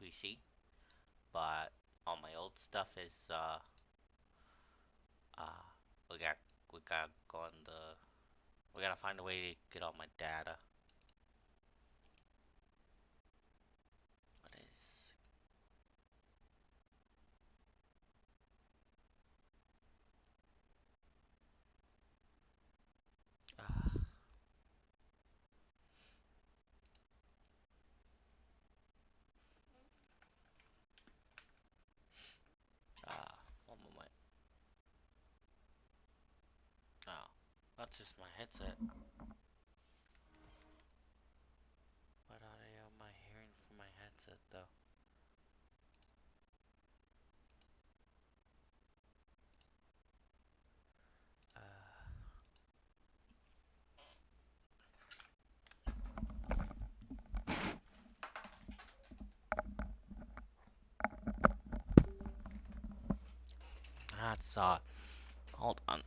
PC, but all my old stuff is uh we got we got go on the we gotta find a way to get all my data. What is uh one moment. Oh, that's just my headset. What audio am I hearing from my headset though? Uh, that's hold on.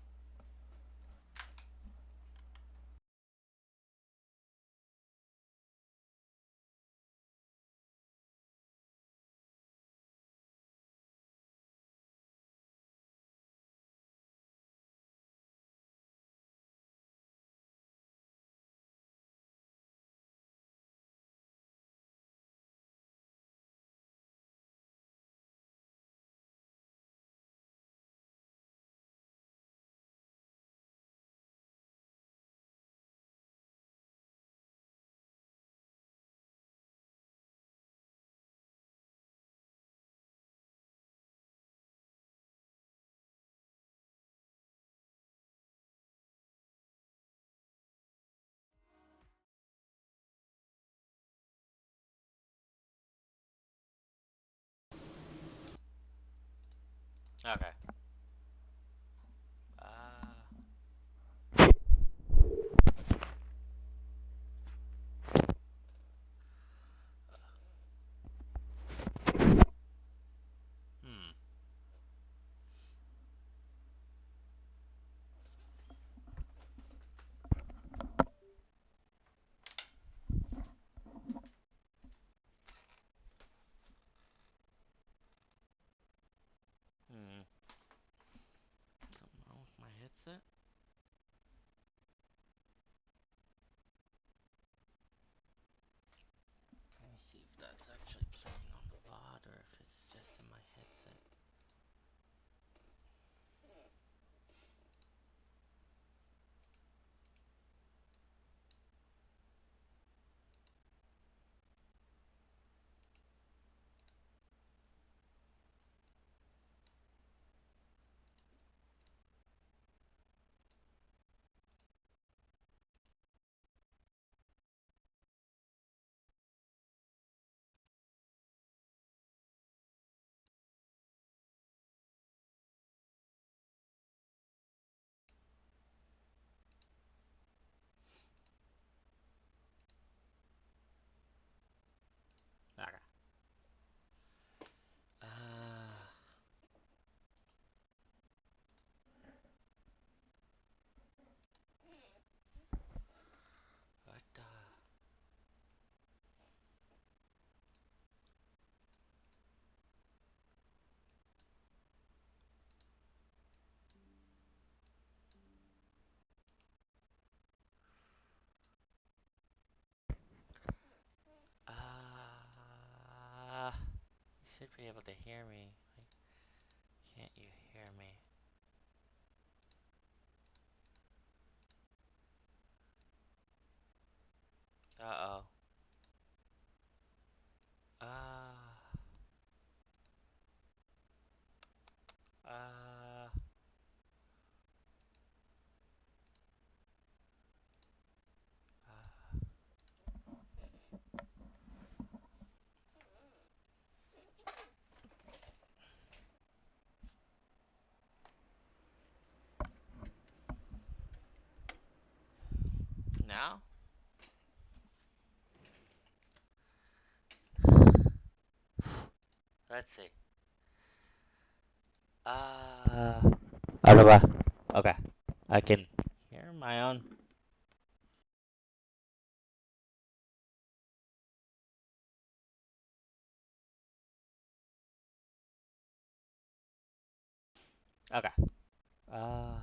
Okay. Uh, hmm. Hmm. Something wrong with my headset? Let me see if that's actually playing on the VOD or if it's just in my headset. Okay. What the? You should be able to hear me. Why can't you hear me? Uh-oh. Uh, uh, uh. Now? Let's see. Uh, okay. I can hear my own. Okay. Uh,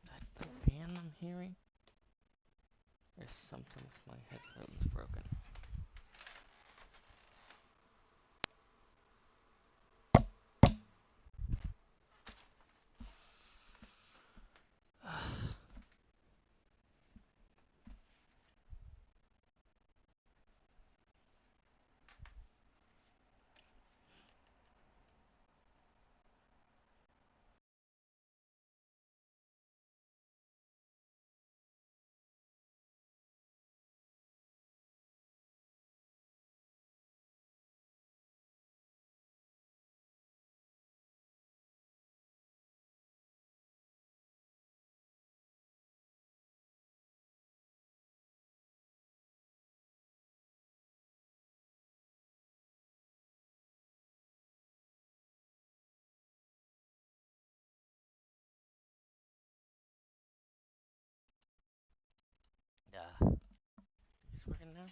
that the fan I'm hearing? There's something with my headphones broken. Yeah. It's working now?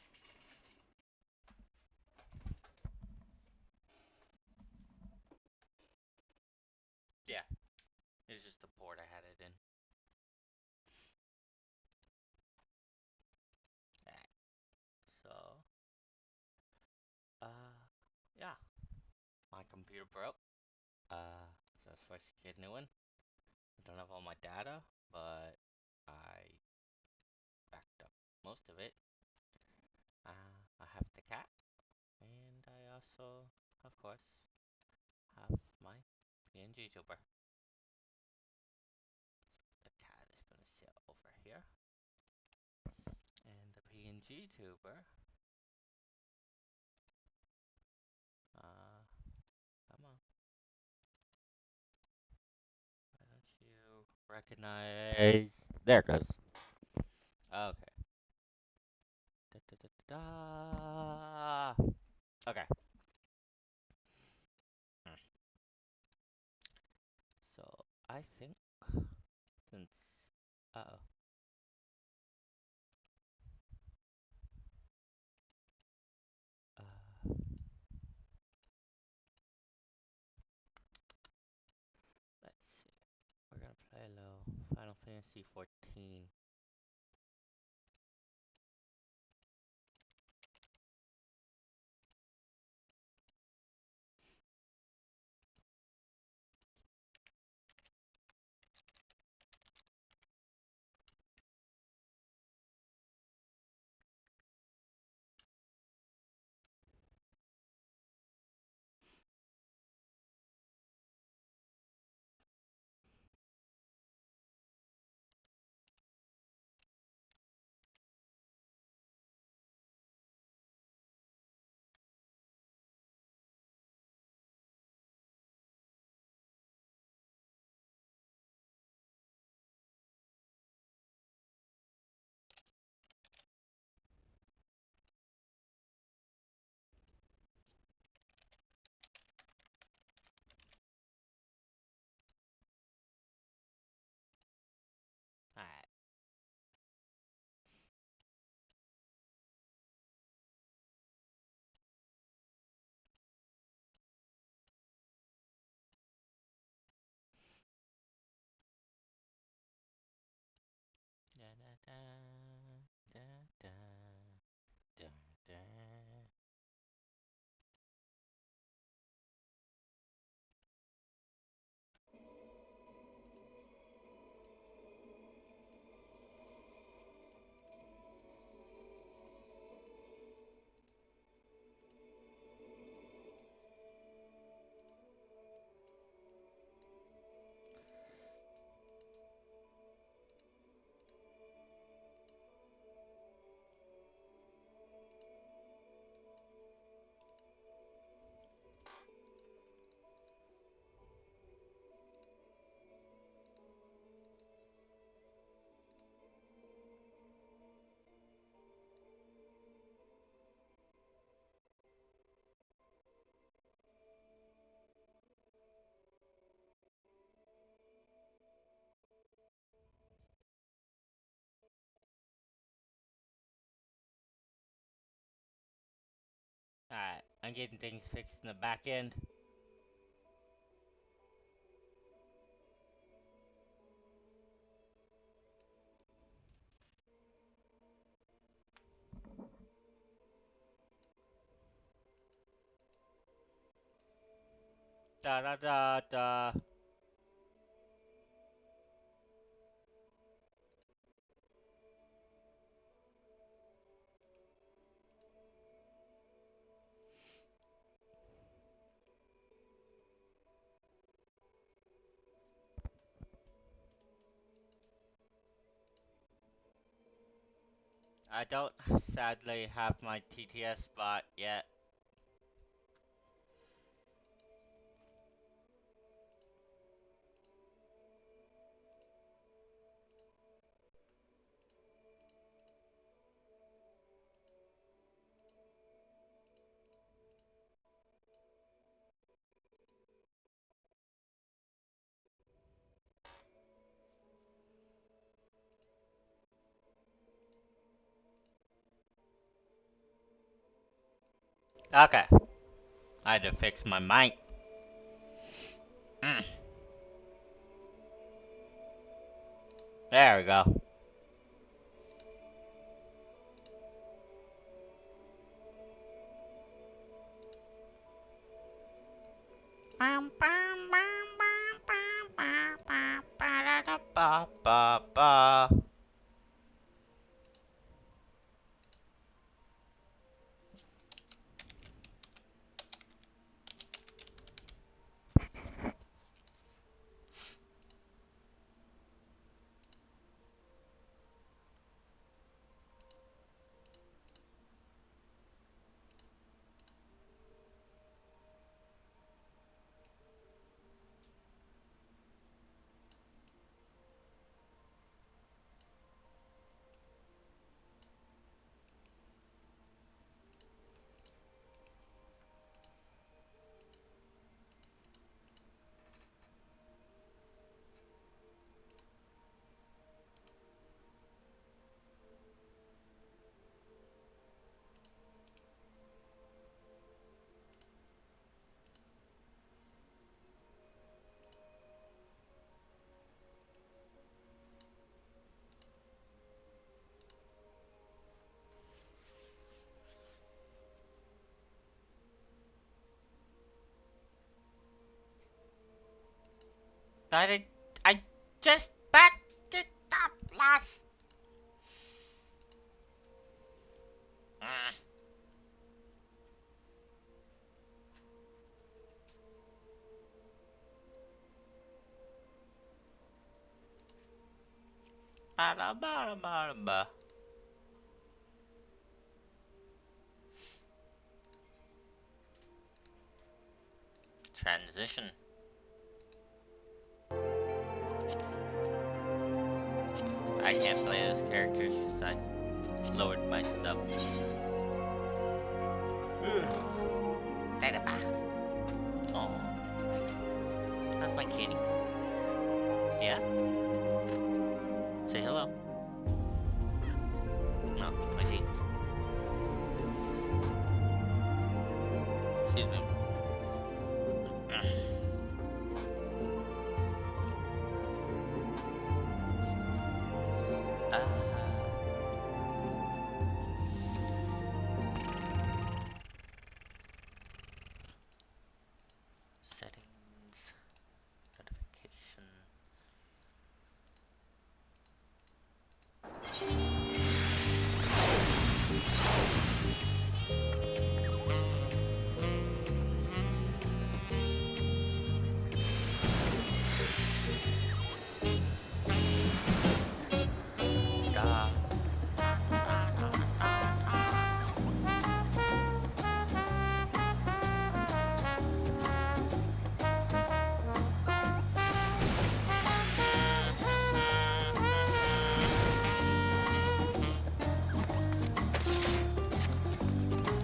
Yeah. It's just the port I had it in. Alright. So, uh, yeah. My computer broke. So I was forced to get a new one. I don't have all my data, but I backed up most of it. I have the cat, and I also, of course, have my PNG tuber. The cat is gonna sit over here, and the PNG tuber, uh, come on, why don't you recognize? There it goes. Okay. Da, da, da, da, da. Okay. Hmm. So I think since oh uh let's see. We're gonna play a little Final Fantasy 14. Alright. Da da da da da da da. Alright, I'm getting things fixed in the back end. Da da da da. I don't sadly have my TTS spot yet. Okay. I had to fix my mic. Mm. There we go. Bum, bum, bum, bum, bum, bum, bum, ba, da, da, ba, ba, ba. I just backed it up last. Mm. Ba, da, ba, da, ba, da, ba. Transition. I can't play those characters because I lowered my sub. Oh, that's my kitty. Yeah? Say hello. No, I see. Excuse me. Uh, settings, notification. Da.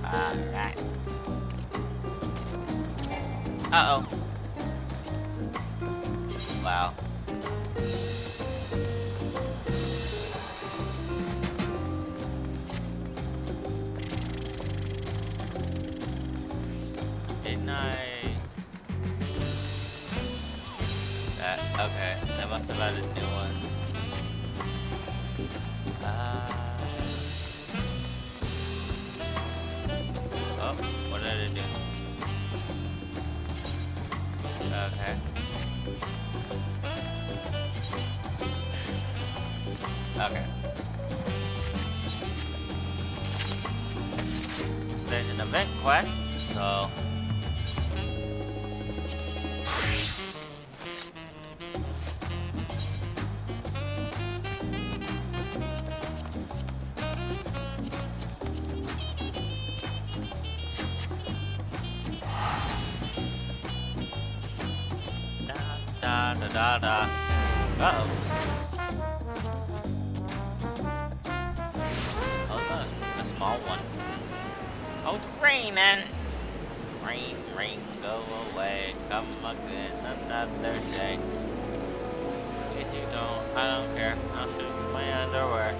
Alright. Uh-oh. Wow. Didn't I? Okay. I must have added new ones. Oh, what did I do? Okay. Okay. So there's an event quest, so... Da da da da. Uh-oh. Oh look, a small one. Oh, it's raining! Rain, rain, go away. Come again another day. If you don't, I don't care. I'll shoot you my underwear.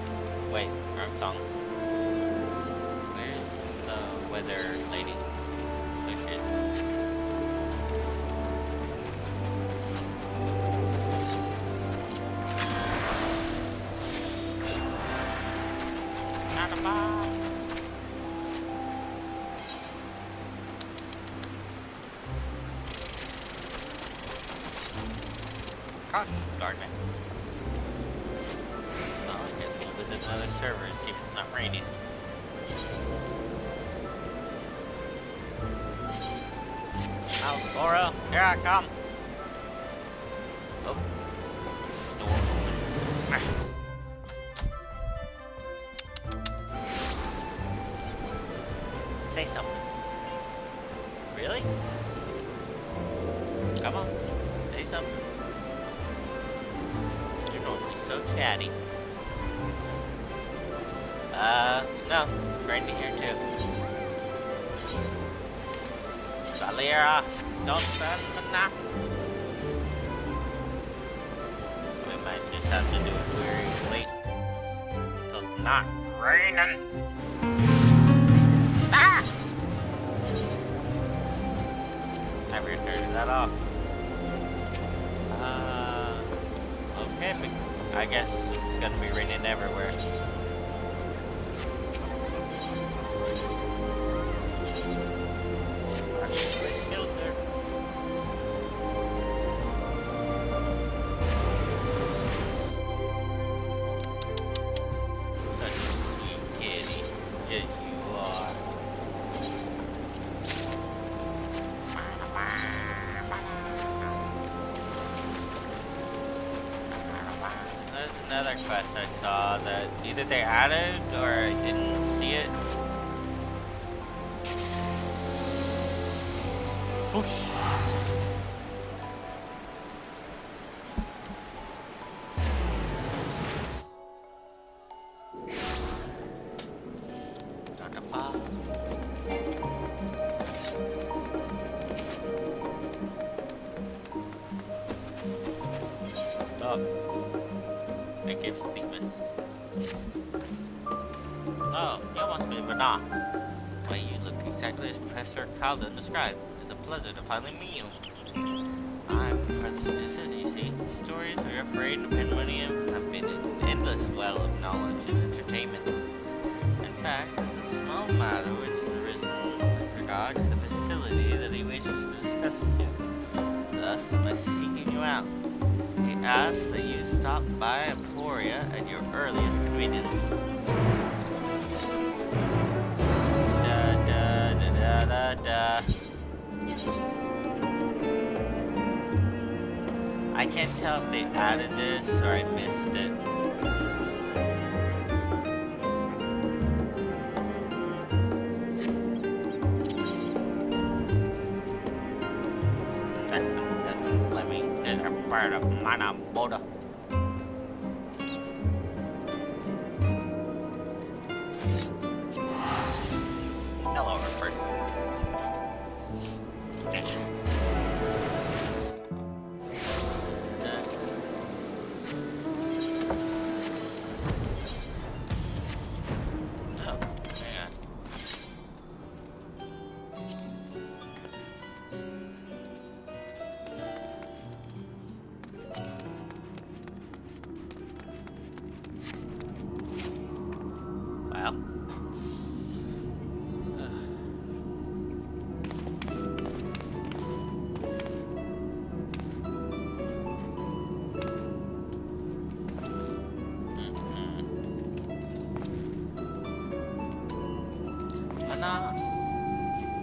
Wait, wrong song. Where's the weather lady? There she is. Not a bomb. Gosh darn it. Well, I guess we'll visit another server and see if it's not raining. Oh, Laura, here I come. Oh. Door open. Say something. Really? Come on. Say something. You're normally so chatty. No. It's raining here too. Valera, don't stand the nap. We might just have to do it very late. Until it's not raining. Ah! Never turned that off. Okay, but I guess it's gonna be raining everywhere. Another quest I saw that either they added or I didn't see it. Whoosh. It gives sleepers. Oh, you almost be Bernard. Why, you look exactly as Professor Calden described. It's a pleasure to finally meet you. I'm Professor Decision, you see. Stories of your afraid of pandemonium have been an endless well of knowledge and entertainment. In fact, there's a small matter which has arisen with regard to the facility that he wishes to discuss with you. Thus, by seeking you out, he asks that you stop by Emporia at your earliest convenience. Da da da da da da. I can't tell if they added this or I missed it. Let me get a part of mana border. Hello, Rupert.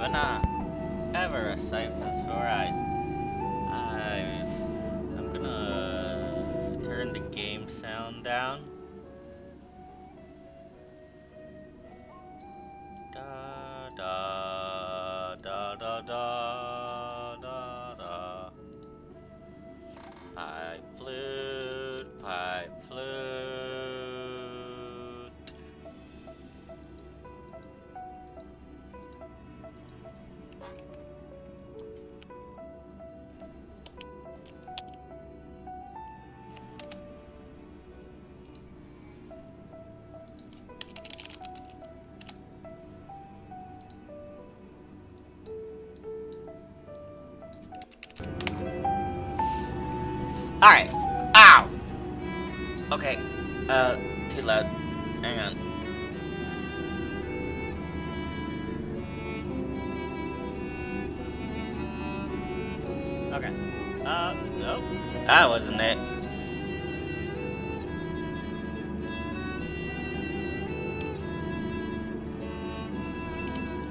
but not ever a sight for the sore eyes. I'm gonna turn the game sound down. Da da da da da da da. Pipe flute, pipe flute. Alright. Ow! Okay. Too loud. Hang on. Okay. Nope. That wasn't it.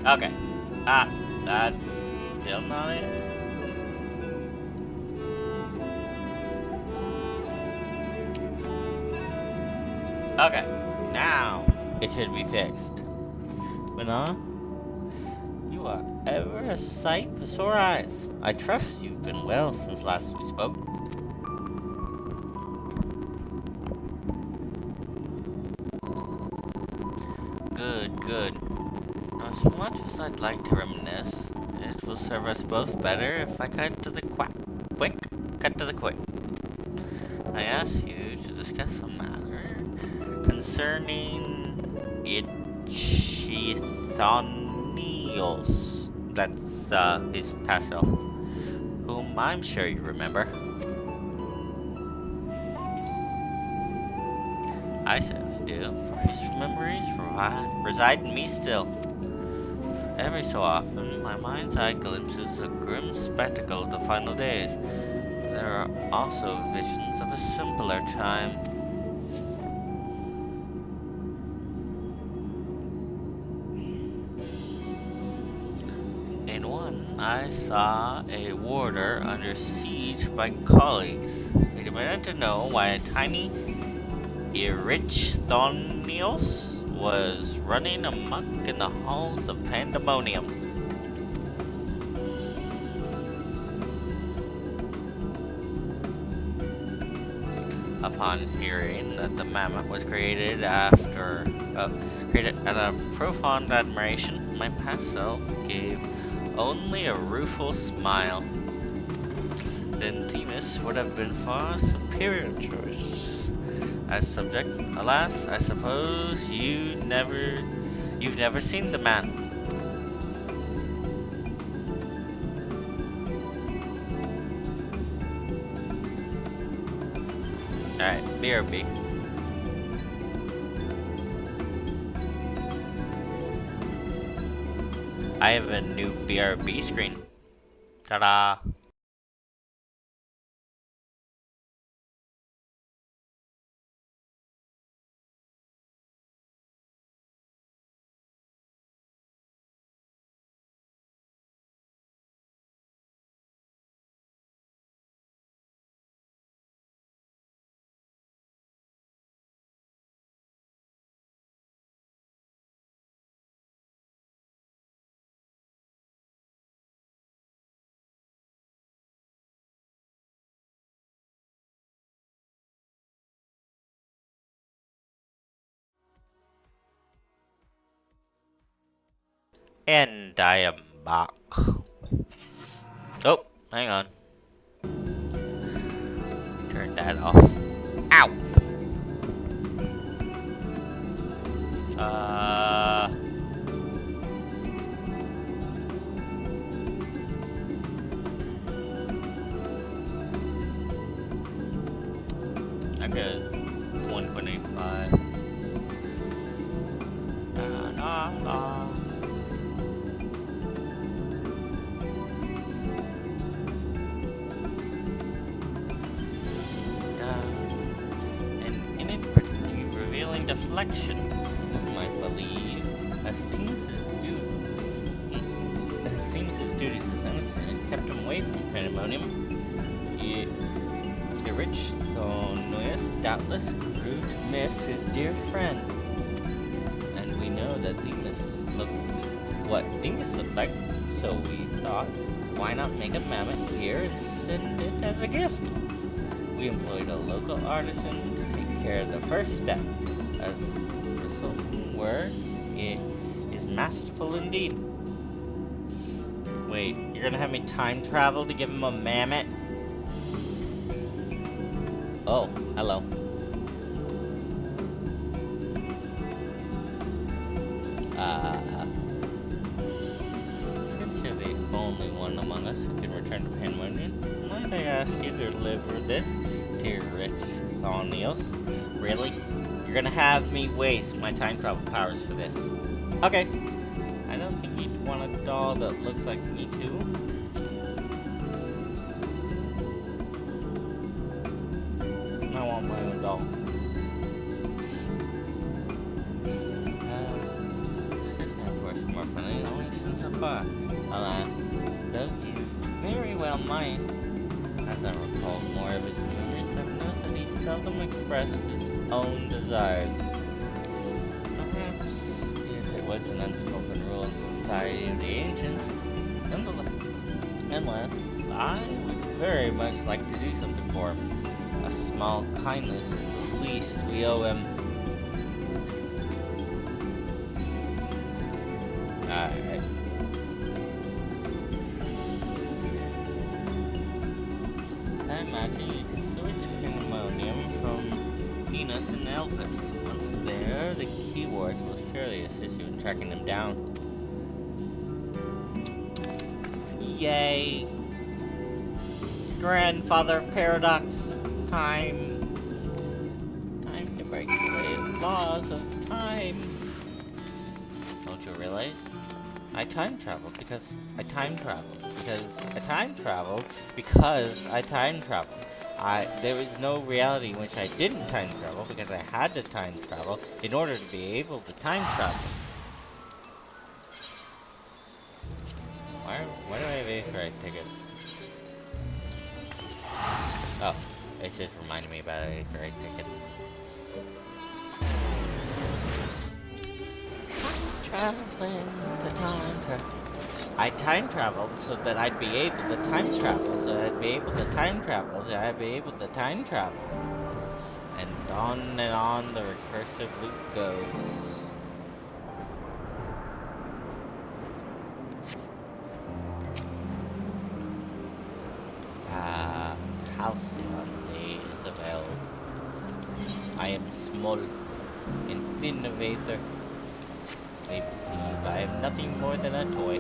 Okay. That's still not it. Okay. Now it should be fixed. But you are ever a sight for sore eyes. I trust you've been well since last we spoke. Good, good. As much as I'd like to reminisce, it will serve us both better if I cut to the quick. Cut to the quick. I ask you to discuss a matter concerning Ichthonios. That's his paso, whom I'm sure you remember. I certainly do, for his memories reside in me still. Every so often, my mind's eye glimpses a grim spectacle of the final days. There are also visions of a simpler time. In one, I saw a warder under siege by colleagues. He demanded to know why a tiny Erichthonios was running amok in the halls of Pandemonium. Upon hearing that the mammoth was created out of profound admiration, my past self gave only a rueful smile. Then Themis would have been far superior choice. As subject, alas, I suppose you've never seen the man. Alright, BRB. I have a new BRB screen. Ta-da! And I am back. Oh, hang on. Turn that off. Ow! I got 125. Da, da, da. An inadvertently revealing deflection, you might believe, as things is due. circumstance kept him away from pandemonium. The rich Thonius doubtless grew to miss his dear friend. And we know that Themis looked what Themis looked like, so we thought, why not make a mammoth here and send it as a gift? We employed a local artisan to take care of the first step. As the resulting word, it is masterful indeed. Wait, you're gonna have me time travel to give him a mammoth? Oh, hello. Since you're the only one among us who can return to Pandemonium, might I ask you to deliver this, dear rich Thonios? Really? You're gonna have me waste my time travel powers for this? Okay. I don't think you'd want a doll that looks like me too. I want my own doll. More friendly than we've seen so far. Alas, though he very well might. As I recall more of his memories, I've noticed that he seldom expressed his own desires. Perhaps if it was an unspoken rule in society of the ancients, nonetheless, I would very much like to do something for him. A small kindness is the least we owe him. Alright. I imagine you can switch Pandemonium from Enos and Elpis. Once there, the keywords will surely assist you in tracking them down. Yay! Grandfather Paradox! Time to break the laws of time! Don't you realize? I time traveled because I time traveled. There was no reality in which I didn't time travel because I had to time travel in order to be able to time travel. Why do I have Aetheryte tickets? Oh, it's just reminding me about Aetheryte tickets. Traveling to time travel. I time traveled so that I'd be able to time travel, and on the recursive loop goes. Halcyon days of Eld. I am small and thin of aether. They believe I am nothing more than a toy.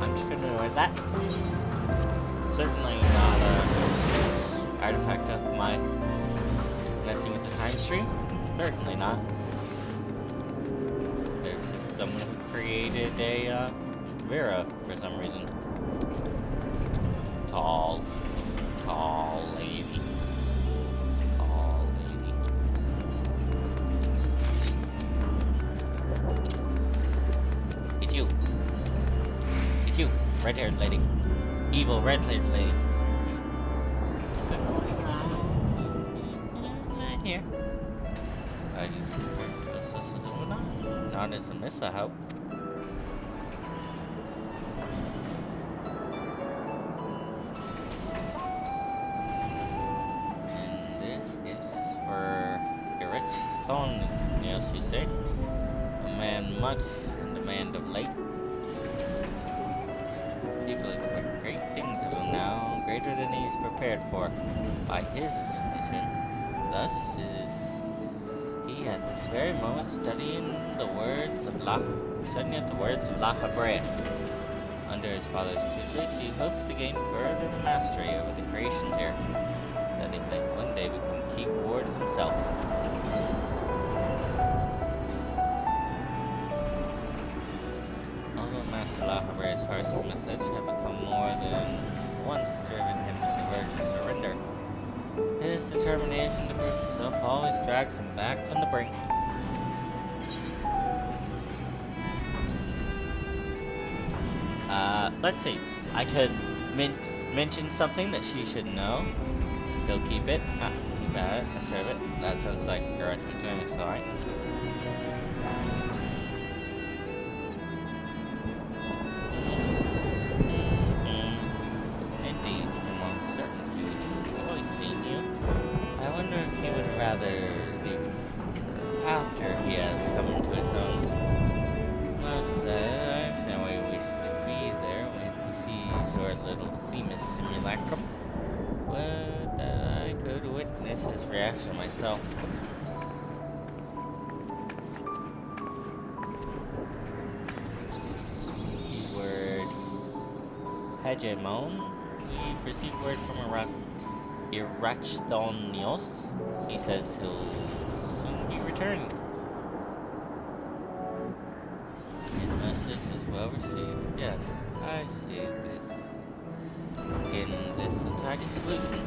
I'm just gonna ignore that. Certainly not a artifact of my messing with the time stream. Certainly not. There's just someone who created a Vera for some reason. Tall lady. Tall lady. It's you. It's you. Red-haired lady. Evil red-haired lady. Right here. Are you returned to assist the Illuminati? Not as a miss, I hope. And this is for Erich Thornius, you say? A man much in demand of late. People expect great things of him now, greater than he is prepared for. By his mission, thus is he at this very moment studying the words of La Habrea. Under his father's tutelage, he hopes to gain further mastery over the creations here, that he may one day become Keep Ward himself. Although Master La Habrea's harsh methods have become more than once driven him to the verge of surrender, his determination to prove himself always drags him back from the brink. Let's see. I could mention something that she should know. He'll keep it. Keep at it. Serve it. That sounds like a return, sorry. Indeed, I'm almost certain he would have always seen you. I wonder if he would rather leave after he has come into his own. Most I understand why you wish to be there when he sees your little Themis simulacrum. Would that I could witness his reaction myself. Keyword Hegemon. We've received word from Irachthonios. He says he'll soon be returning. His message is well received. Yes, I see this in this entirety solution.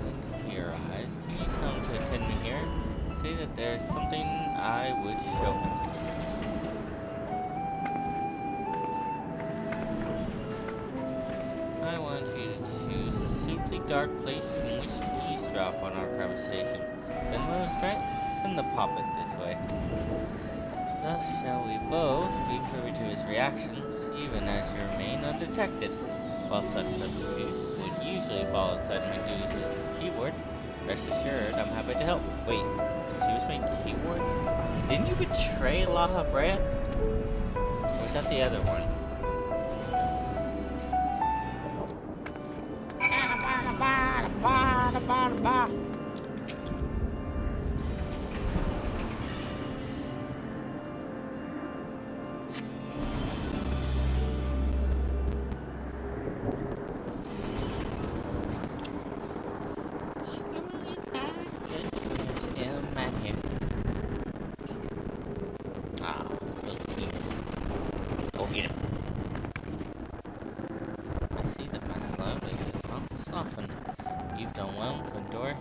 When he arrives, can you tell him to attend me here? Say that there's something I would show him. I want you to choose a simply dark place in which to eavesdrop on our conversation. Venmo's right? Send the poppet this way. Thus shall we both be privy to his reactions, even as you remain undetected. While such subterfuge would usually fall outside my duties as keyword, rest assured I'm happy to help. Wait, she was my keyword? Didn't you betray La Habrea? Or was that the other one?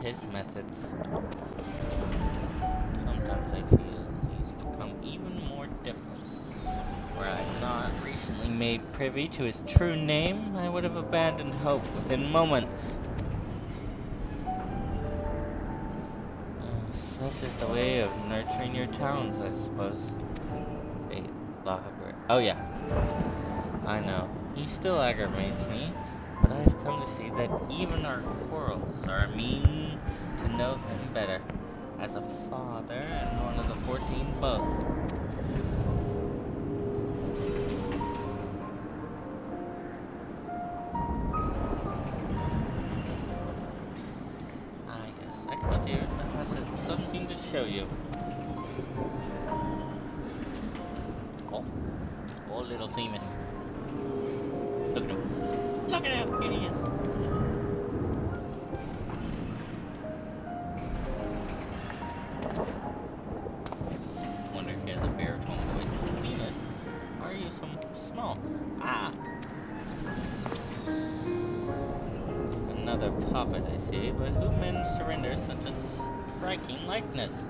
His methods. Sometimes I feel he's become even more different. Were I not recently made privy to his true name, I would have abandoned hope within moments. Such is the way of nurturing your talents, I suppose. Hey, La Habrea. Oh yeah, I know. He still aggravates me, but I have come to see that even our quarrels are a means to know him better, as a father and one of the 14 both. Ah yes, Excelsior has something to show you. Cool. little Themis. Look at him. Look at how cute he is. Wonder if he has a baritone voice. Themis, why are you so small? Ah! Another puppet, I see, but who managed to render such a striking likeness?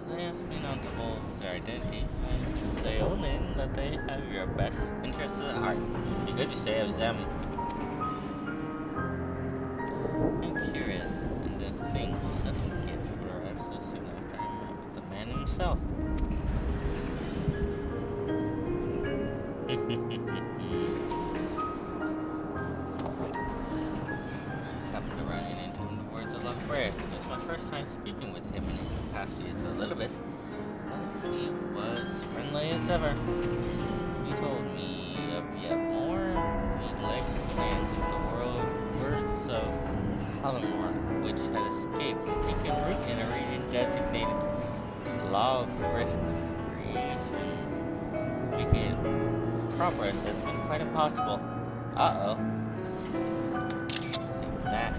They ask me not to divulge their identity. I can say only that they have your best interests at heart. Be good to say of them. I'm curious, and to think such a gift would arrive so soon after I met with the man himself. Happened to running into him the words of Lockbray. It was my first time speaking with him in his capacity as Elizabeth, but he was friendly as ever. He told me of yet more beloved plans from the words of Hallamore, which had escaped and taken root in a region designated Logric creations, making proper assessment quite impossible. Uh-oh. See that?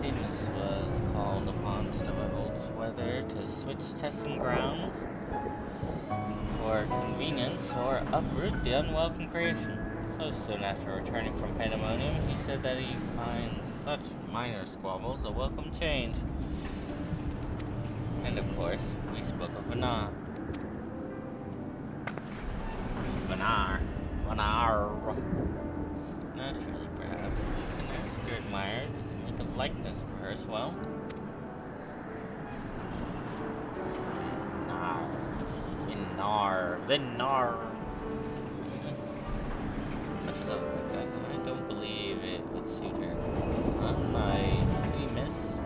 Demus was called upon to divulge whether to switch testing grounds for convenience or uproot the unwelcome creation. So soon after returning from Pandemonium, he said that he finds such minor squabbles a welcome change. And of course, we spoke of Vanar. Vanar. Naturally, perhaps, you can ask your admirers to make a likeness of her as well. Vinar. Much as I would like that, I don't believe it would suit her. Unlike Themis,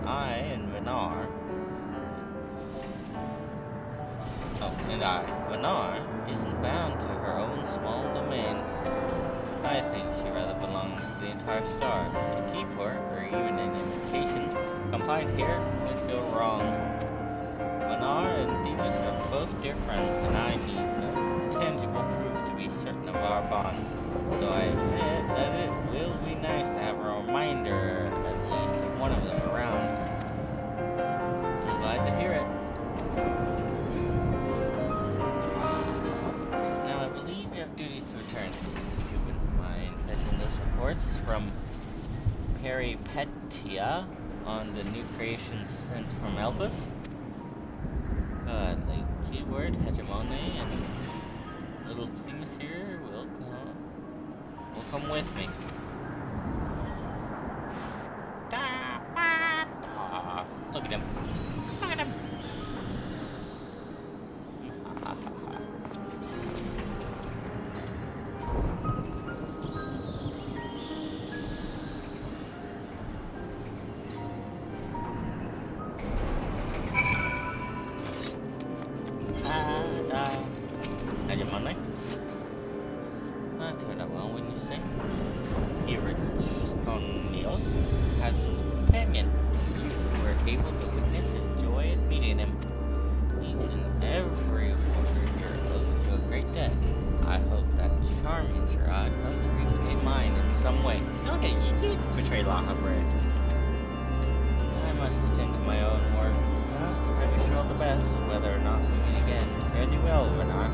Vanar, isn't bound to her own small domain. I think she rather belongs to the entire star. To keep her, or even an imitation, confined here would feel wrong. Vanar and Demas are both dear friends, and I need no tangible proof to be certain of our bond. Though I admit that it will be nice to have a reminder, at least of one of them around. I'm glad to hear it. Now I believe you have duties to return to. If you wouldn't mind fetching those reports from Peripetia on the new creations sent from Elpis. Gladly. Keyword, hegemony, and little Themis here will come with me. Look at him. Look at him. Hegemony? That turned out well, wouldn't you say? Irithonios has a companion, and you were able to witness his joy at meeting him. Each and every warrior here owes you a great debt. I hope that charming Sirad helped to repay mine in some way. Okay, you did betray Lahabred. I must attend to my own work, but I wish you all the best, whether or not we meet again. Fare thee well, Vanar.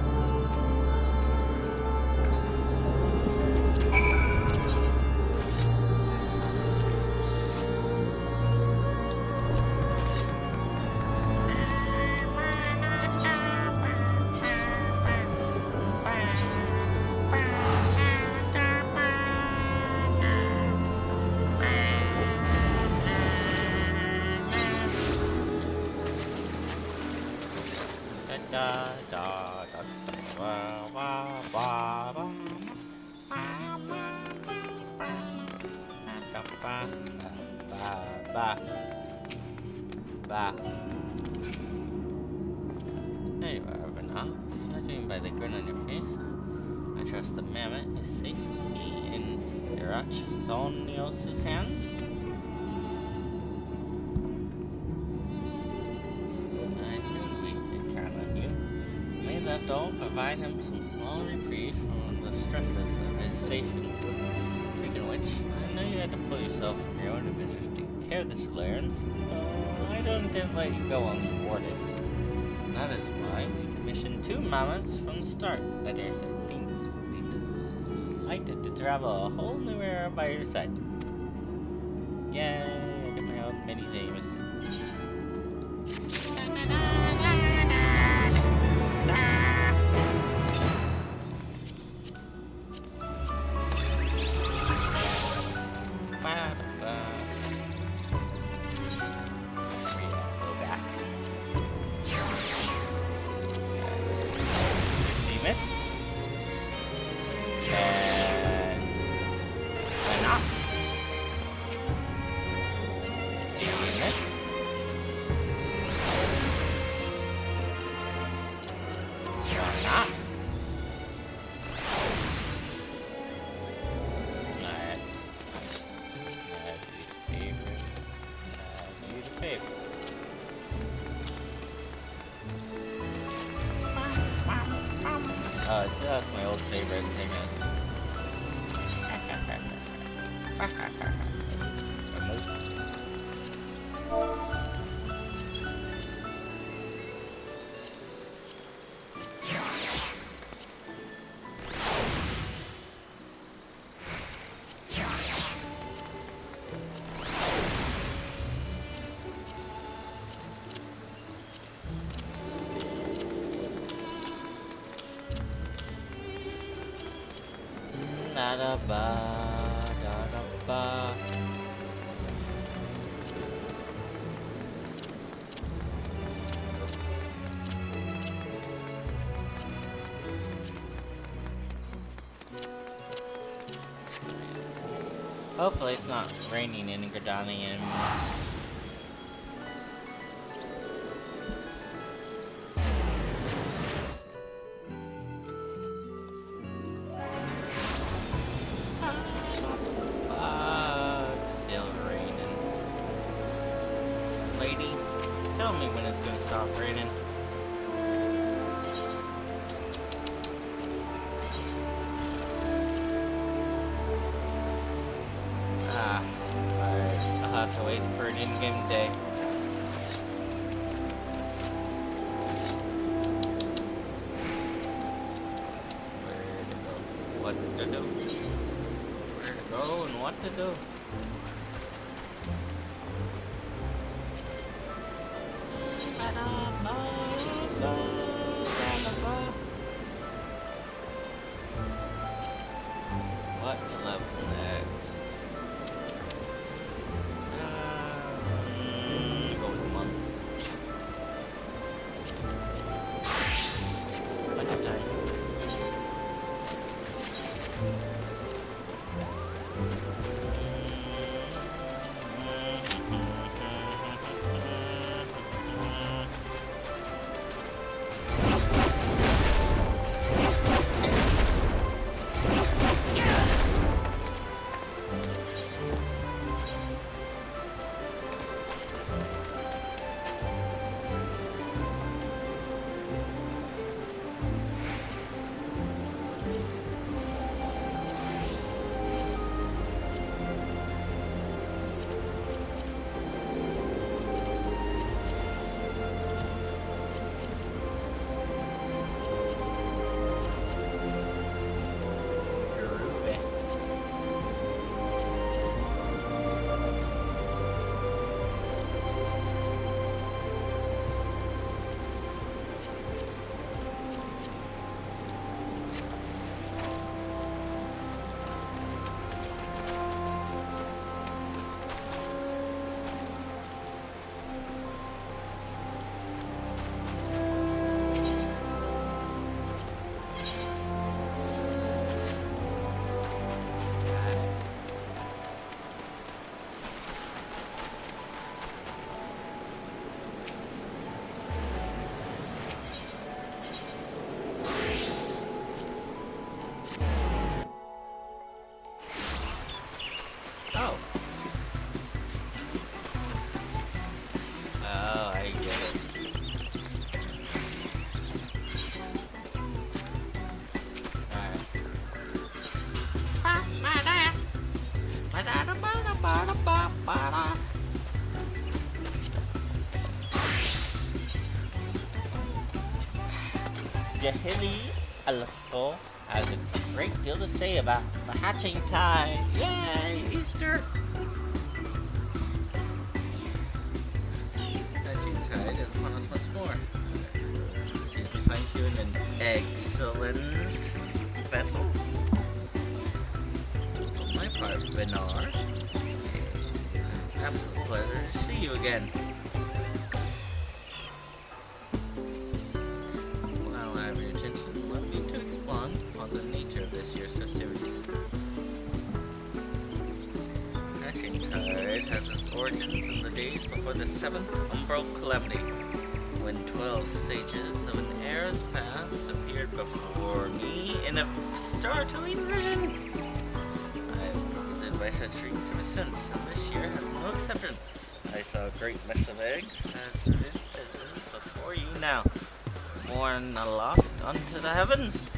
There you are, Vanar. Judging by the grin on your face, I trust the mammoth is safely in Irithonios' hands. I knew we'd don't provide him some small reprieve from the stresses of his station. Speaking of which, I know you had to pull yourself from your own adventures to take care of the Solarians. I don't intend to let you go unrewarded. That is why we commissioned 2 mammoths from the start. I dare say things will be delighted to travel a whole new era by your side. Yay, I get my own mini Zames. So that's my old favorite thing. Da-da-ba. Hopefully it's not raining in Gardani anymore. It's still raining. Lady, tell me when it's gonna stop raining. Alright, I'll have to wait for an in-game day. Where to go? What to do? Where to go and what to do? What level next? Go with the month. Bunch of time. Jahili also has a great deal to say about the hatching tide. Yay, Easter! Hatching tide is upon us once more. See if we find you in an excellent battle. For my part, Benar, it's an absolute pleasure to see you again. While I have your attention, allow me to expound on the nature of this year's festivities. Hatching tide has its origins in the days before the 7th umbral calamity, when 12 sages of an era's past appeared before me in a startling vision. I have visited by such dreams ever since, and this year has no exception. I saw a great mess of eggs as vivid as is before you now, borne aloft unto the heavens.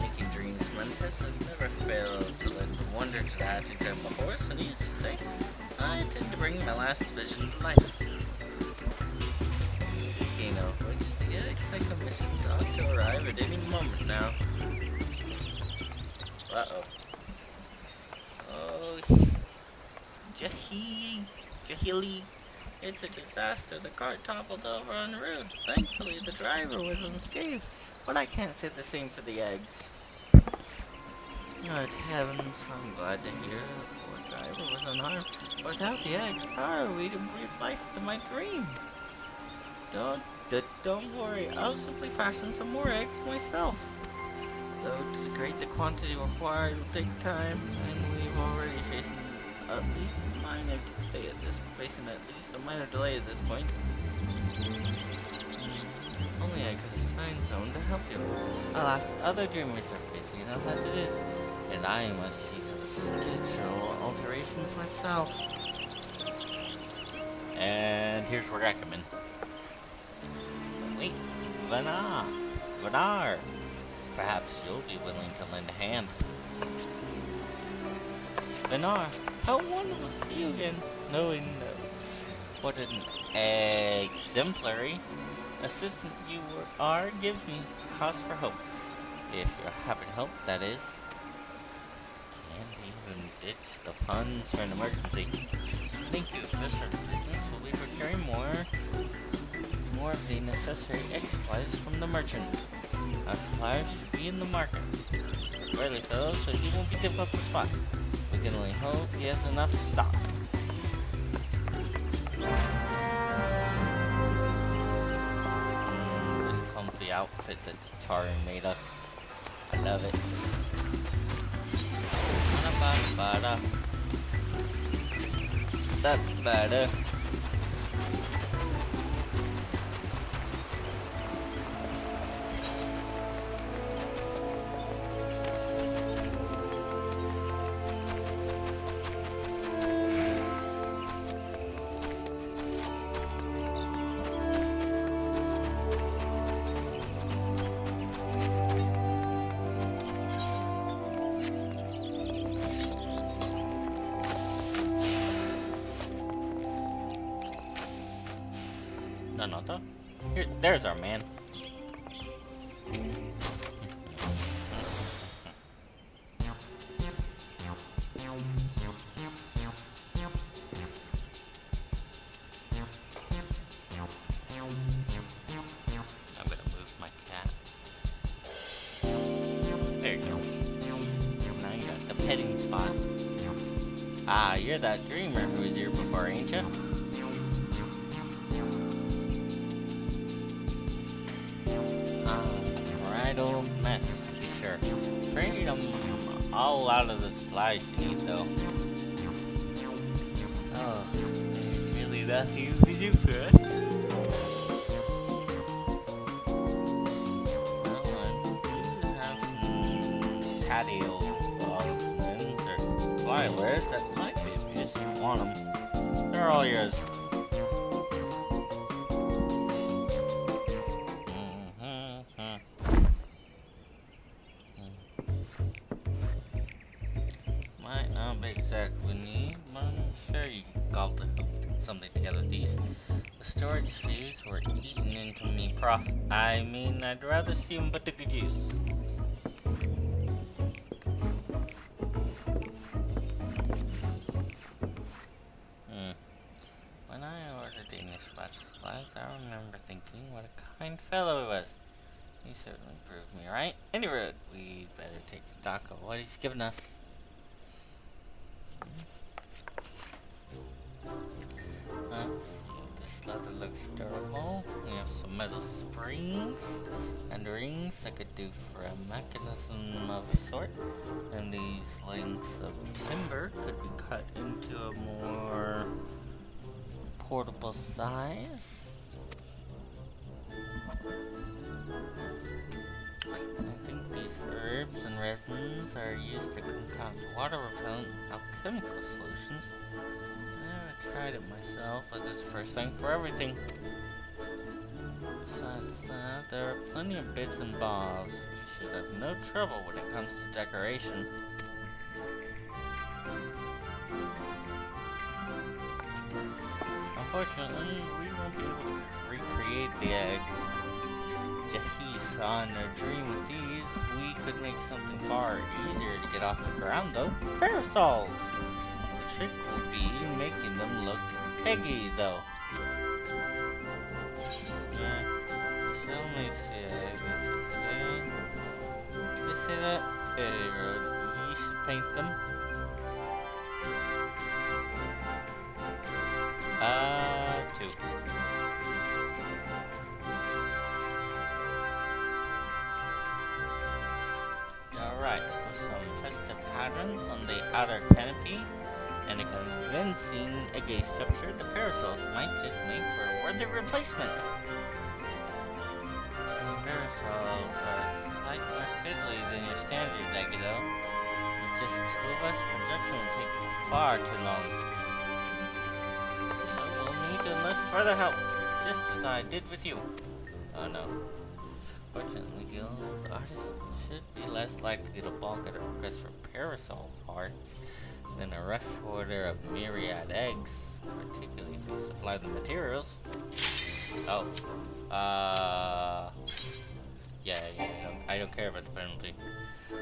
Making dreams manifest has never failed to lend wonder to the hatching time before us, and needless to say, I intend to bring my last vision to life. Speaking of which, the eggs I commissioned ought to arrive at any moment now. Uh-oh. Oh, Jahili. It's a disaster. The cart toppled over en route. Thankfully, the driver was unscathed, but I can't say the same for the eggs. Good heavens, I'm glad to hear the poor driver was unharmed. Without the eggs, how are we to breathe life to my dream? Don't worry, I'll simply fashion some more eggs myself. Though to degrade the quantity required will take time, and we've already faced at least a minor delay at this point. If only I could assign someone to help you. Alas, other dreamers are busy enough as it is, and I must see to the schedule alterations myself. And here's where I come in. Wait, Vanar, perhaps you'll be willing to lend a hand. Vanar, how wonderful to see you again, knowing what an exemplary assistant you are gives me cause for hope. If you're happy to help, that is. Can't even ditch the puns for an emergency. Thank you, Fisher. Business will be procuring more of the necessary egg supplies from the merchant. Our suppliers should be in the market. Rarely so he won't be difficult to spot. We can only hope he has enough stock. This clumsy outfit that the Tari made us. I love it. That's better. Nanata? Here, there's our man. I'm gonna move my cat. There you go. Now you got the petting spot. Ah, you're that dreamer who was here before, ain't ya? Old mess, to be sure. Afraid I'm all out of the supplies you need, though. Oh, it's really nothing to do first. Well, I do have some patio linens or flywares that might be of use if you want them. They're all yours. Might not be exactly need, but I'm sure you can call it. something together with these. The storage fuse were eaten into me, prof. I mean, I'd rather see them put to good use. When I ordered the initial batch of supplies, I remember thinking what a kind fellow he was. He certainly proved me right. Anyway, we'd better take stock of what he's given us. Let's see, this leather looks durable. We have some metal springs and rings that could do for a mechanism of sort. And these lengths of timber could be cut into a more portable size. I think these herbs and resins are used to concoct water-repellent alchemical solutions. I never tried it myself, but it's the first thing for everything. Besides that, there are plenty of bits and bobs. We should have no trouble when it comes to decoration. Unfortunately, we won't be able to recreate the eggs Jahi saw in their dream with these. We could make something far easier to get off the ground though. Parasols! The trick will be making them look eggy though. Shell makes the egg. Did they say that? We should paint them. 2. Alright, with some festive patterns on the outer canopy and a convincing egg structure, the parasols might just make for a worthy replacement. Parasols are slightly more fiddly than your standard egg though. With just 2 of us, production will take far too long. So we'll need to enlist further help, just as I did with you. Oh no. Fortunately, guild artists should be less likely to balk at a request for parasol parts than a rush order of myriad eggs, particularly if you supply the materials. I don't care about the penalty.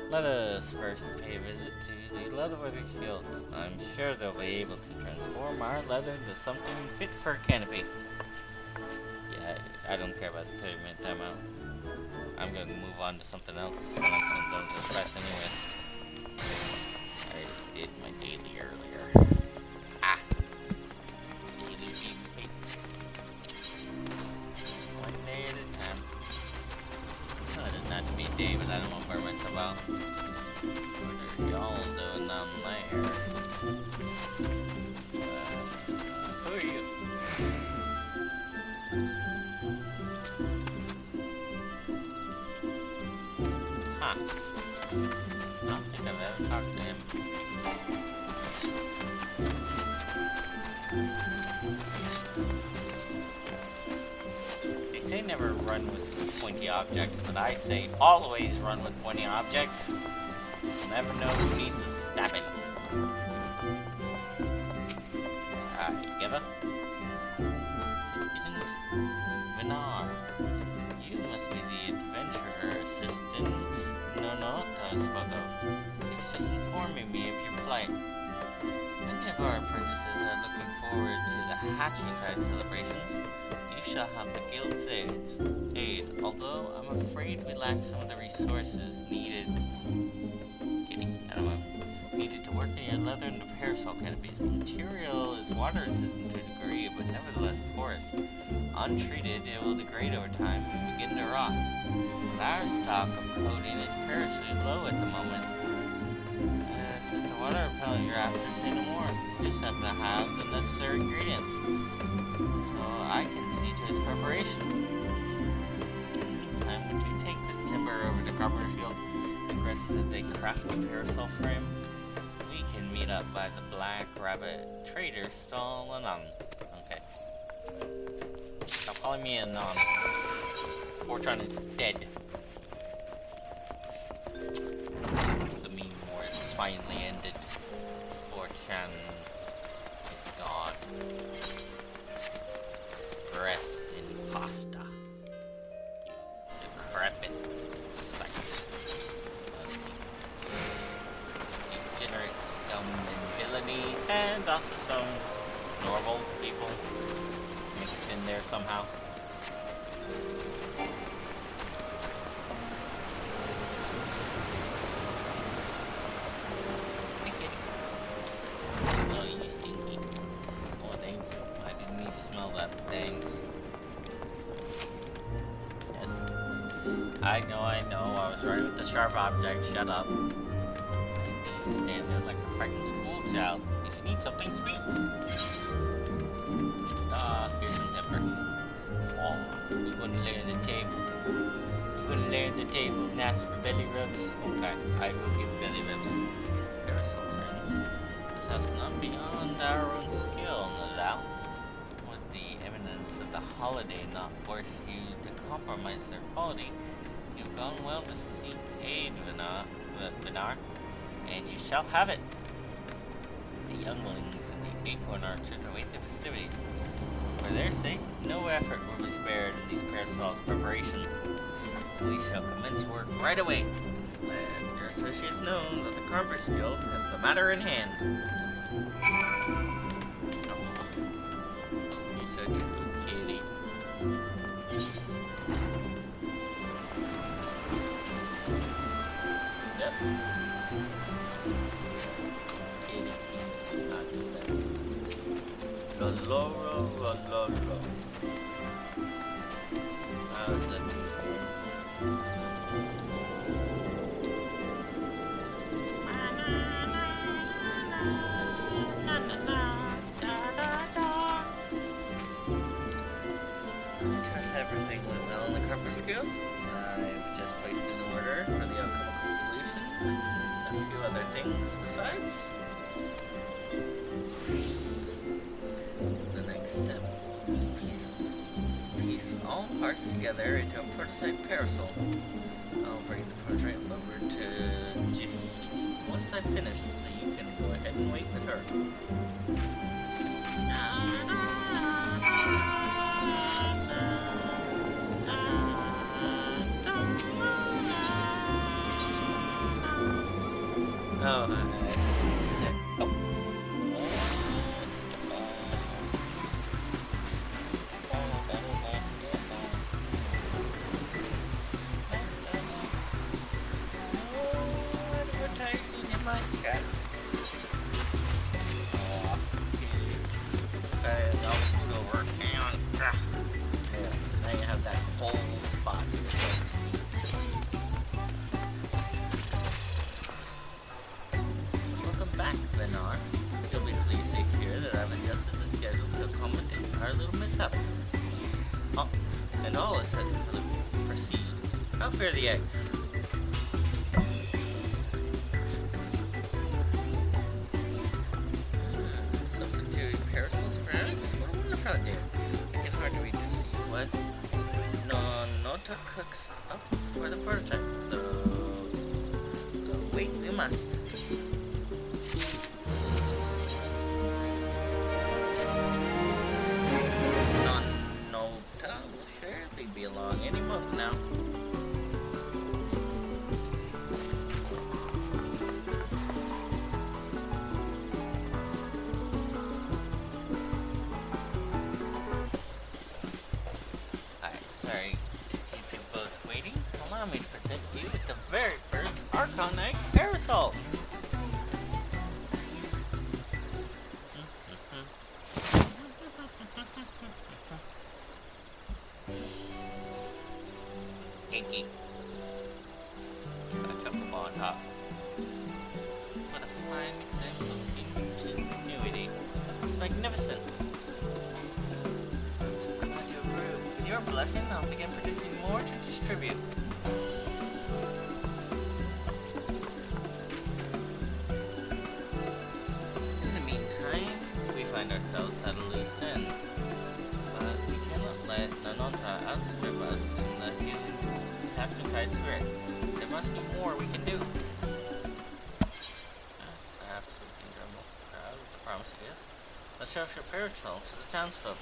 Let us first pay a visit to the Leatherworkers Guild. I'm sure they'll be able to transform our leather into something fit for a canopy. Yeah, I don't care about the 30-minute timeout. I'm gonna move on to something else when I'm done with this anyway. I did my daily earlier. Daily beef. One day at a time. No, it doesn't have to be a day, but I don't want to burn myself out. What are y'all doing down there? Who are you? I don't think I've ever talked to him. They say never run with pointy objects, but I say always run with pointy objects. You'll never know who needs a stabbing. Geva? Isn't Vinar? You must be the adventurer assistant Nonota spoke of. He's just informing me of your plight. Many of our apprentices are looking forward to the Hatching Tide celebrations. You shall have the guild's aid, although I'm afraid we lack some of the resources needed to work in your leather and parasol canopies. The material is water resistant to a degree, but nevertheless porous. Untreated, it will degrade over time and begin to rot. But our stock of coating is perilously low at the moment. If it's a water repellent you're after, say no more. You just have to have the necessary ingredients, so I can see to its preparation. In the meantime, would you take this timber over to Carpenter's Field and request that they craft a parasol frame? We can meet up by the Black Rabbit Trader stall Anon. Okay. Stop calling me Anon. Fortran is dead. The meme war is finally ended. Fortran is gone. bit psyched. Degenerate scum and villainy, and also some normal people mixed in there somehow. Oh, you stinky. Oh, thank you. I didn't need to smell that. Thanks. Yes. I know. I was right with the sharp object. Shut up. Why do you stand there like a frightened school child? If you need something sweet. Here's some timber. Oh, you wouldn't lay on the table. You wouldn't lay on the table and ask for belly rubs? Okay, I will give belly rubs. Parasol friends. It has not beyond our own skill, no doubt. Would the eminence of the holiday not force you to compromise their quality? You've gone well to seek aid, Vinar, and you shall have it. The younglings and the acorn orchard await the festivities. For their sake, no effort will be spared in these parasols' preparation. We shall commence work right away. Let your associates know that the Carpenters Guild has the matter in hand. Oh, you're such a good kitty. Yep. Kitty, not do that. La la la la la. How's that? Everything went well in the Carpenter's Guild. I've just placed an order for the alchemical solution and a few other things besides. The next step will be piece all parts together into a prototype parasol. I'll bring the prototype over to Jahidi once I've finished, so you can go ahead and wait with her. Oh, sick. Oh. Advertising in my chat. Okay, I'll scoot over. Hang on. Yeah, now you have that whole spot. Back, Benar. You'll be pleased to hear that I've adjusted the schedule to accommodate our little mishap. Oh, and all is set to proceed. I'll fear the eggs. Substituting parasols for eggs? What a wonderful idea. I can hardly wait to see what Nota cooks up for the prototype. Though wait, we must. Nota will surely be along any month now. Hi, sorry to keep you both waiting. Allow me to present you with the very first Archon Egg Parasol. Kinky. Got a chocolate ball on top. What a fine example of ingenuity. It's magnificent. I'm so glad you approve. With your blessing, I'll begin producing more to distribute. In the meantime, we find ourselves at a loose end. But we cannot let Nanota outstrip us in the healing Absentide spirit. There must be more we can do. Perhaps we can drum up the crowd with the promise of gift. Let's show off your parasol to the townsfolk.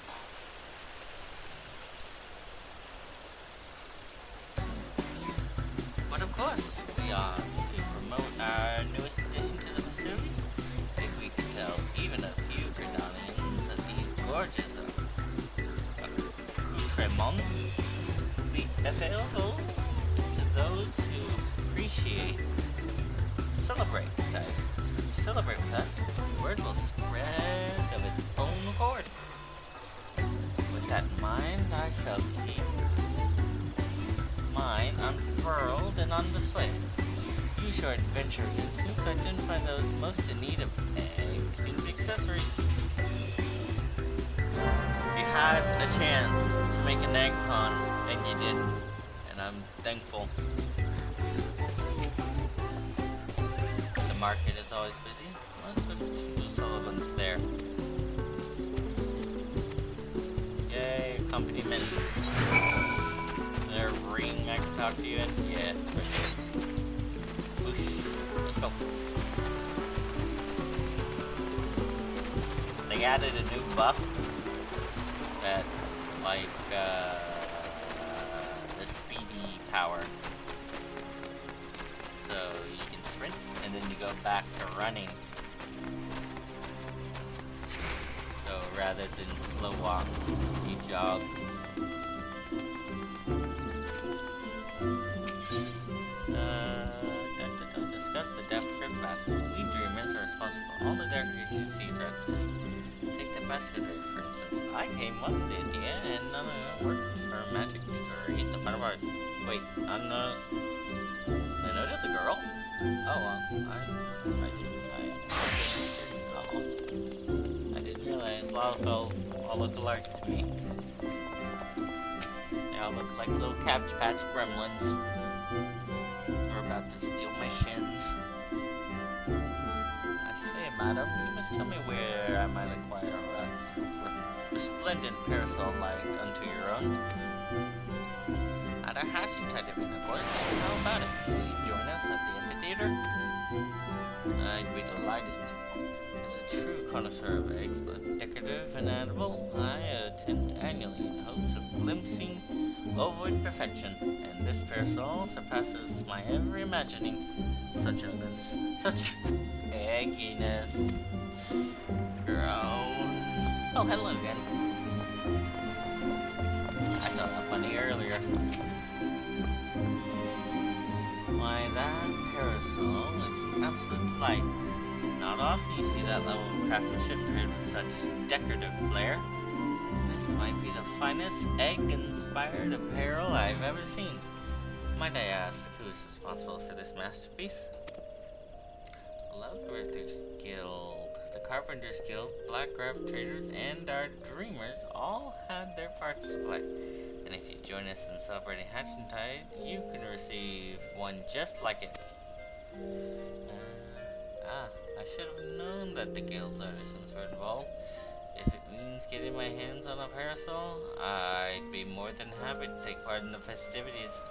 course, we are to promote our newest addition to the facilities. If we could tell even a few Grenadians that these gorgeous accoutrements will be available to those who appreciate, celebrate, celebrate with us, the word will spread of its own accord. With that in mind, I shall keep mine unfurled and on display. Use your adventurous instincts to identify those most in need of egg-themed accessories. You had a chance to make an egg pond, and you didn't, and I'm thankful. The market is always busy. Let's look at the Sullivans there. Yay, accompaniment. Their ring, I can talk to you in. Yeah, right there. Whoosh. Let's go. They added a new buff that's like the speedy power. So you can sprint and then you go back to running. So rather than slow walk, you jog. Discuss the depth grip basket. We dreamers are responsible for all the dark creatures you see throughout the city. Take the basket ray, for instance. I came up with the idea and none of it worked for a magic to create the final part. Wait, I noticed a girl? Oh well, I didn't realize a lot of them all look alike to me. They all look like little Cabbage Patch gremlins. They're about to steal my shins. I say, madam, you must tell me where I might acquire a resplendent parasol like unto your own. At our hatching tide event, of course. How about it? Will you join us at the amphitheater? I'd be delighted. As a true connoisseur of eggs, both decorative and edible, I attend annually in hopes of glimpsing ovoid perfection, and this parasol surpasses my every imagining. Such elegance, such egginess. Grown. Oh, hello again. I saw that bunny earlier. Why, that parasol is an absolute delight. It's not often you see that level of craftsmanship paired with such decorative flair. This might be the finest egg-inspired apparel I've ever seen. Might I ask who is responsible for this masterpiece? The Leatherworkers Guild, the Carpenters Guild, Black Grub Traders, and our Dreamers all had their parts to play. And if you join us in celebrating Hatchintide, you can receive one just like it. I should have known that the Guild's artisans were involved. If it means getting my hands on a parasol, I'd be more than happy to take part in the festivities.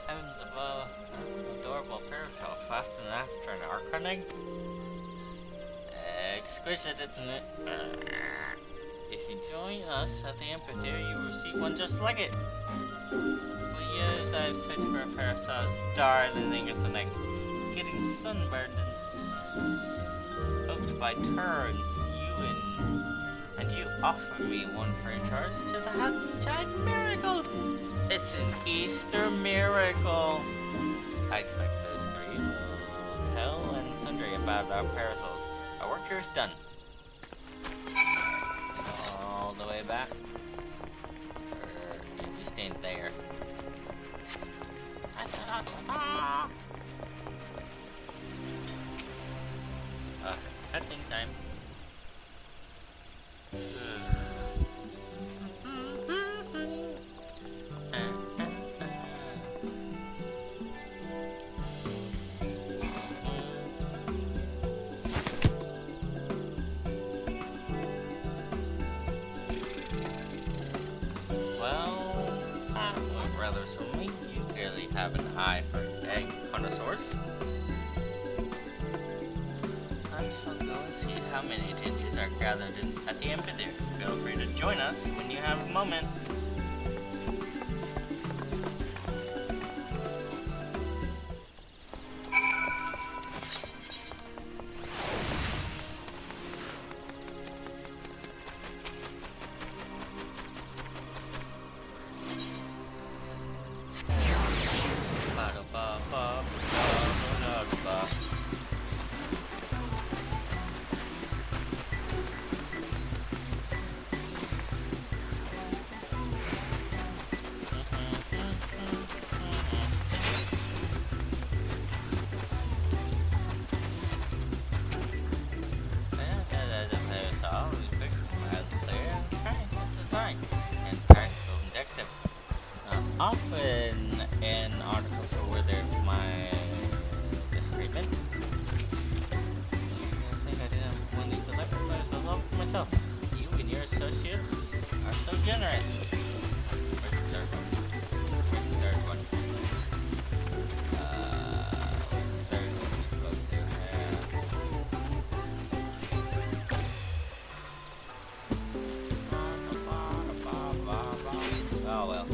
Heavens above, that's an adorable parasol fastened after an archon egg. Exquisite, isn't it? If you join us at the amphitheater, you will receive one just like it. For years I've searched for a parasol as darling as an egg, getting sunburned and soaked by turns. And you offer me one for a charge. 'Tis a Hatchintide miracle. It's an Easter miracle. I expect those three will tell and sundry about our parasols. Our work here is done. All the way back. Or you stand there. Cutting time. Rather swimmingly, you clearly have an eye for egg connoisseurs. how many attendees are gathered at the amphitheater. Feel free to join us when you have a moment. Often in articles or where there's my disagreement, I think I didn't want to sacrifice a lot for myself. You and your associates are so generous. Where's the third one? Where's the third one? Where's the third one we spoke to? Oh well.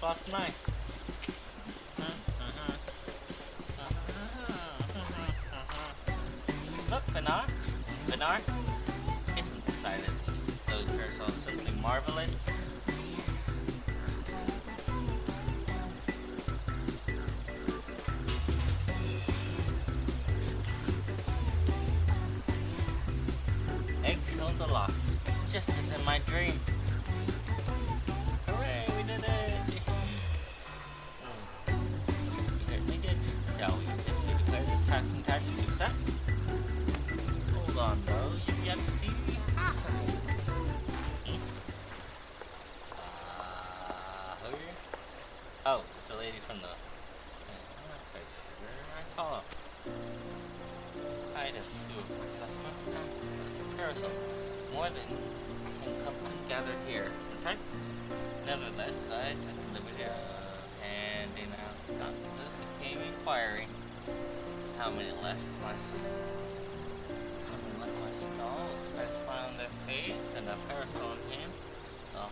Lost an eye. Look, Bernard, isn't the sight of those parasols simply marvelous? Eggs held aloft, just as in my dream. Hooray, we did it! We certainly did. Shall we officially declare this Saxon tide a success? Hold on, though. You've yet to see half of it. Who are you? Oh, it's the lady from the... I'm not quite sure I follow. Quite a few of my customers and parasols. More than can come gathered here. In fact, nevertheless, I took the liberty of handing out stock to those who came inquiring. How many left my stall with a smile on their face and a parasol in hand? Oh,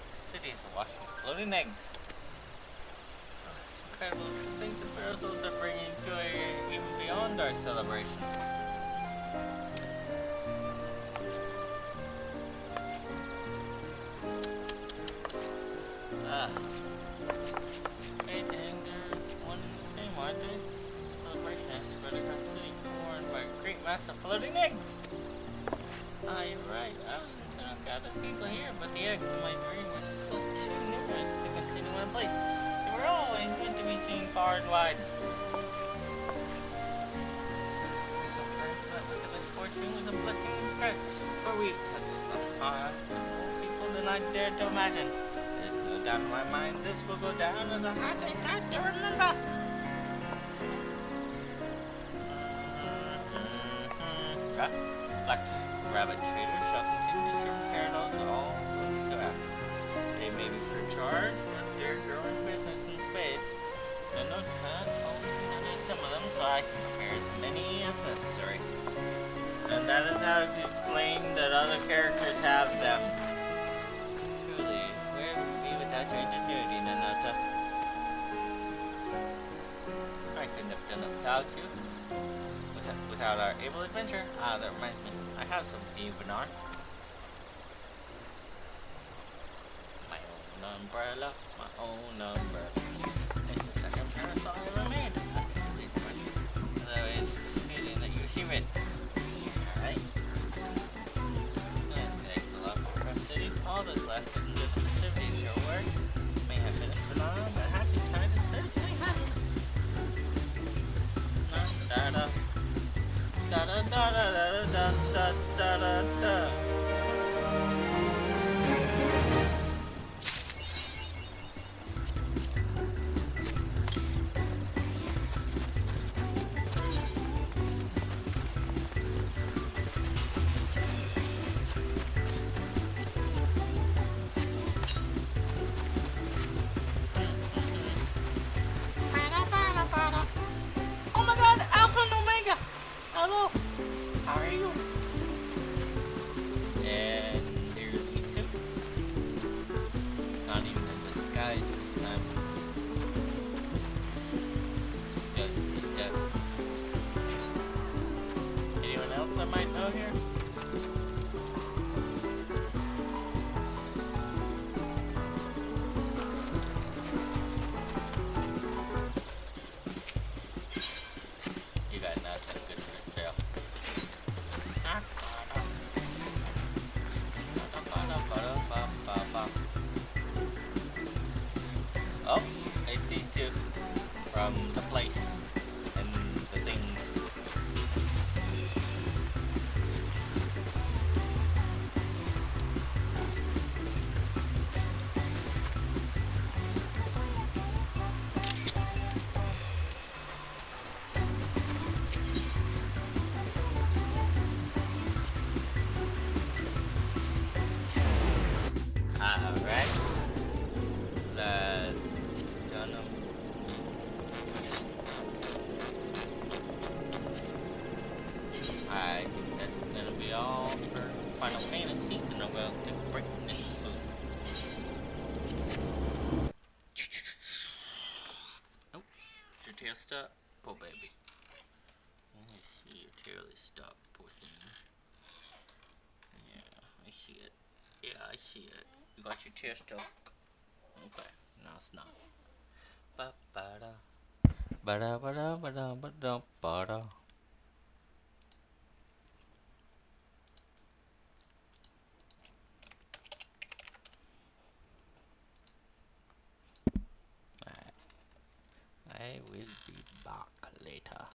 the city's awash with floating eggs. Oh, it's incredible to think the parasols are bringing joy even beyond our celebration. Great anger, one and the same, aren't they? This celebration has spread across the city, worn by a great mass of floating eggs. You're right. I was intent on gathering people here, but the eggs in my dream were still too numerous to continue my place. They were always meant to be seen far and wide. So perhaps met with the misfortune was a blessing in disguise, for we've touched the hearts of more people than I dared to imagine. There's no doubt in my mind this will go down as a hatching tide to remember. Black rabbit traders shall continue to serve parasols to all those who ask. They may be free of charge, but they're growing business in spades. The notes told me how to assemble them so I can prepare as many as necessary. And that is how you explain that other characters have them. Truly, where would we be without your ingenuity, Nanota? I couldn't have done it without you. Without our able adventure. That reminds me. I have some for you, Bernard. My own umbrella. My own umbrella. It's the second parasol I ever made. After today's question. Although it's feeling that you receive it. Alright. Thanks a lot for our city. All that's left is the festivities. Your work may have finished for now, but hatching tide certainly hasn't. Da-da. Da da da da da da da da da. Good, good. Anyone else I might know here? You got nothing good for sale. Oh, it's these two from the place and the things. Alright, let's done them. I think that's gonna be all for Final Fantasy, and I'm gonna take a break next food. Oh, your tail stuck? Poor baby. Let me see your tail is stuck, poor thing. Yeah, I see it. Yeah, I see it. You got your tail stuck. Okay, no, it's not. Ba ba da. Ba da ba da ba da ba da ba da. I will be back later.